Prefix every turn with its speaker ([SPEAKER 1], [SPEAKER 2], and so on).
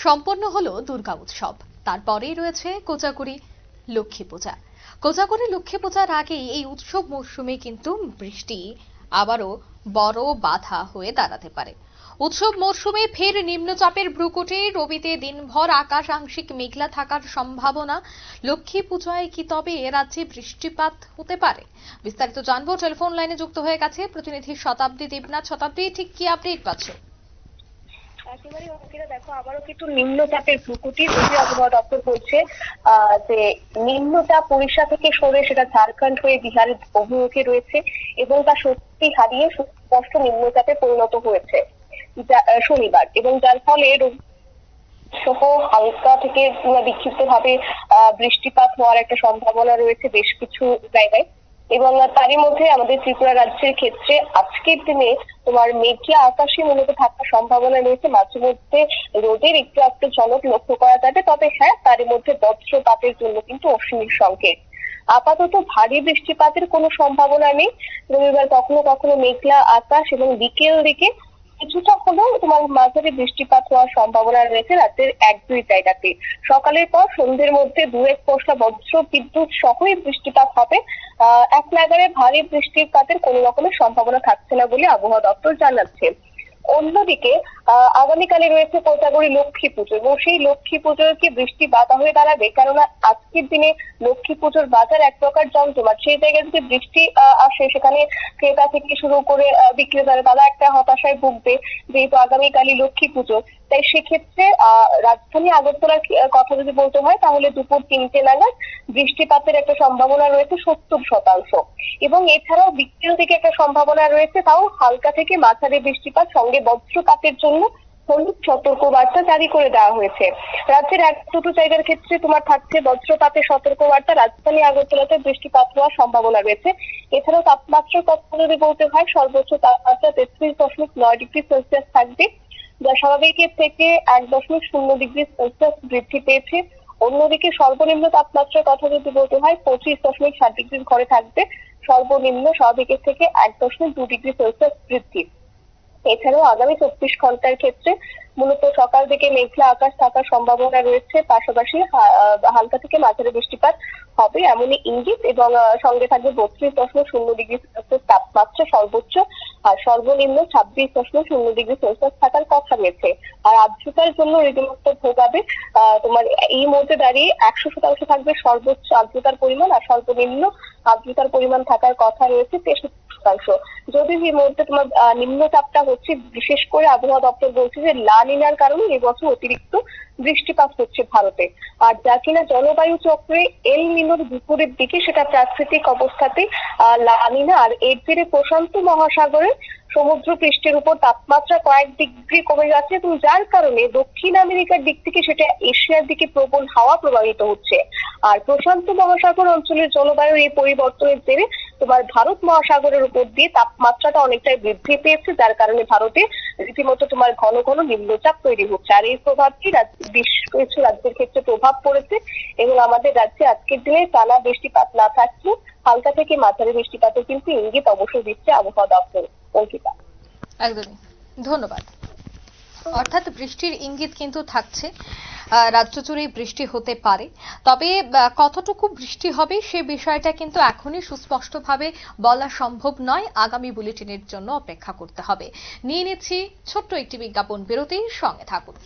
[SPEAKER 1] সম্পন্ন হলো দুর্গা উৎসব, তারপরেই রয়েছে কোজাগরী লক্ষ্মী পূজা। কোজাগরী লক্ষ্মী পূজার আগেই এই উৎসব মরশুমে কিন্তু বৃষ্টি আবারও বড় বাধা হয়ে দাঁড়াতে পারে। উৎসব মরশুমে ফের নিম্নচাপের ভ্রুকুটি, রবিতে দিনভর আকাশ আংশিক মেঘলা থাকার সম্ভাবনা। লক্ষ্মী পূজায় কি তবে রাজ্যে বৃষ্টিপাত হতে পারে? বিস্তারিত জানবো। টেলিফোন লাইনে যুক্ত হয়ে গেছে প্রতিনিধি শতাব্দী দেবনাথ। শতাব্দী, ঠিক কি আপডেট পাচ্ছ?
[SPEAKER 2] একেবারে অঙ্কিতা, দেখো আবারও কিন্তু নিম্নচাপের প্রকৃতি আবহাওয়া দপ্তর বলছে যে নিম্নচাপ উড়িষ্যা থেকে সরে সেটা ঝাড়খণ্ড হয়ে বিহারের অভিমুখে রয়েছে এবং তা শক্তি হারিয়ে স্পষ্ট নিম্নচাপে পরিণত হয়েছে শনিবার, এবং যার ফলে সহ হালকা থেকে বিক্ষিপ্ত ভাবে বৃষ্টিপাত হওয়ার একটা সম্ভাবনা রয়েছে বেশ কিছু জায়গায়। এবং তারই মধ্যে আমাদের ত্রিপুরা রাজ্যের ক্ষেত্রে আজকের দিনে তোমার মেঘলা আকাশে মূলত থাকার সম্ভাবনা রয়েছে। মাঝে মধ্যে রোদের একটু ঝলক লক্ষ্য করা যাবে, তবে হ্যাঁ, তারই মধ্যে বজ্রপাতের জন্য কিন্তু অসীমের সংকেত। আপাতত ভারী বৃষ্টিপাতের কোনো সম্ভাবনা নেই। রবিবার কখনো কখনো মেঘলা আকাশ এবং বিকেল দিকে কিছুটা হলেও তোমার মাঝারি বৃষ্টিপাত হওয়ার সম্ভাবনা রয়েছে রাজ্যের এক দুই জায়গাতে। সকালের পর সন্ধ্যের মধ্যে দু এক পশলা বজ্র বিদ্যুৎ সহই বৃষ্টিপাত হবে। এক নাগাড়ে ভারী বৃষ্টিপাতের কোন রকমের সম্ভাবনা থাকছে না বলে আবহাওয়া দপ্তর জানাচ্ছে। অন্যদিকে আগামীকালে রয়েছে কোজাগরী লক্ষ্মী পুজো, এবং সেই লক্ষ্মী পুজোর কি বৃষ্টি বাধা হয়ে দাঁড়াবে? কেননা আজকের দিনে লক্ষ্মী পুজোর বাজার এক প্রকার জমজমাট। সেই জায়গায় যদি বৃষ্টি আসে, সেখানে ক্রেতা থেকে শুরু করে বিক্রেতারা তারা একটা হতাশায় ভুগবে, যেহেতু আগামীকালই লক্ষ্মী পুজো। তাই সেক্ষেত্রে রাজধানী আগরতলার কথা যদি বলতে হয়, তাহলে দুপুর 3টে নাগাদ বৃষ্টিপাতের একটা সম্ভাবনা রয়েছে 70%, এবং এছাড়াও বিকেল থেকে একটা সম্ভাবনা রয়েছে, তাও হালকা থেকে মাঝারি বৃষ্টিপাত সঙ্গে বজ্রপাতের জন্য হলুদ সতর্ক বার্তা জারি করে দেওয়া হয়েছে। রাজ্যের এক দুটো জায়গার ক্ষেত্রে তোমার থাকছে বজ্রপাতের সতর্ক বার্তা। রাজধানী আগরতলাতে বৃষ্টিপাত হওয়ার সম্ভাবনা রয়েছে। এছাড়াও তাপমাত্রার কথা যদি বলতে হয়, সর্বোচ্চ তাপমাত্রা 33.9 ডিগ্রি সেলসিয়াস থাকবে, যা স্বাভাবিকের থেকে 1.0 ডিগ্রি সেলসিয়াস বৃদ্ধি পেয়েছে। অন্যদিকে সর্বনিম্ন তাপমাত্রার কথা যদি বলতে হয়, 25.7 ডিগ্রির ঘরে থাকবে, সর্বনিম্ন স্বাভাবিকের থেকে 1.2 ডিগ্রি সেলসিয়াস বৃদ্ধি। এছাড়াও আগামী 24 ঘন্টার ক্ষেত্রে মূলত সকাল থেকে মেঘলা আকাশ থাকার সম্ভাবনা রয়েছে, পাশাপাশি হালকা থেকে মাঝারি বৃষ্টিপাত হবে এমনই ইঙ্গিত, এবং সঙ্গে থাকবে 32.0 ডিগ্রি সেলসিয়াস তাপমাত্রা সর্বোচ্চ, আর সর্বনিম্ন 26.0 ডিগ্রি সেলসিয়াস থাকার কথা রয়েছে। আর আর্দ্রতার জন্য রীতিমতো ভোগাবে। তোমার এই মুহূর্তে দাঁড়িয়ে 100% থাকবে সর্বোচ্চ আর্দ্রতার পরিমাণ, আর সর্বনিম্ন আর্দ্রতার পরিমাণ থাকার কথা রয়েছে 63%। যদি এই মুহূর্তে তোমার নিম্নচাপটা হচ্ছে, বিশেষ করে আবহাওয়া দপ্তর বলছে যে লা নিনার কারণে এবছর অতিরিক্ত বৃষ্টিপাত হচ্ছে ভারতে, আর যা কিনা জলবায়ু চক্রে এল নিনোর বিপরীত দিকে, সেটা প্রাকৃতিক অবস্থাতে লা নিনা, আর এর জেরে প্রশান্ত মহাসাগরে সমুদ্র পৃষ্ঠের উপর তাপমাত্রা কয়েক ডিগ্রি কমে যাচ্ছে, এবং যার কারণে দক্ষিণ আমেরিকার দিক থেকে সেটা এশিয়ার দিকে প্রবল হাওয়া প্রবাহিত হচ্ছে। আর প্রশান্ত মহাসাগর অঞ্চলের জলবায়ুর এই পরিবর্তনের জেরে তোমার ভারত মহাসাগরের উপর দিয়ে তাপমাত্রাটা অনেকটাই বৃদ্ধি পেয়েছে, যার কারণে ভারতে রীতিমতো তোমার ঘন ঘন নিম্নচাপ তৈরি হচ্ছে। আর এই প্রভাবটি বেশ কিছু রাজ্যের ক্ষেত্রে প্রভাব পড়েছে, এবং আমাদের রাজ্যে আজকের দিনে টানা বৃষ্টিপাত না থাকলেও হালকা থেকে মাঝারি বৃষ্টিপাতের কিন্তু ইঙ্গিত অবশ্যই দিচ্ছে আবহাওয়া দপ্তর। অঙ্কিতা,
[SPEAKER 1] একদমই ধন্যবাদ। অর্থাৎ বৃষ্টির ইঙ্গিত কিন্তু থাকছে, রাজ্য জুড়ে বৃষ্টি হতে পারে, তবে কতটুকু বৃষ্টি হবে সে বিষয়টা কিন্তু এখনই সুস্পষ্টভাবে বলা সম্ভব নয়। আগামী বুলেটিনের জন্য অপেক্ষা করতে হবে। নিয়ে নিচ্ছি ছোট্ট একটি বিজ্ঞাপন বিরতি, সঙ্গে থাকুন।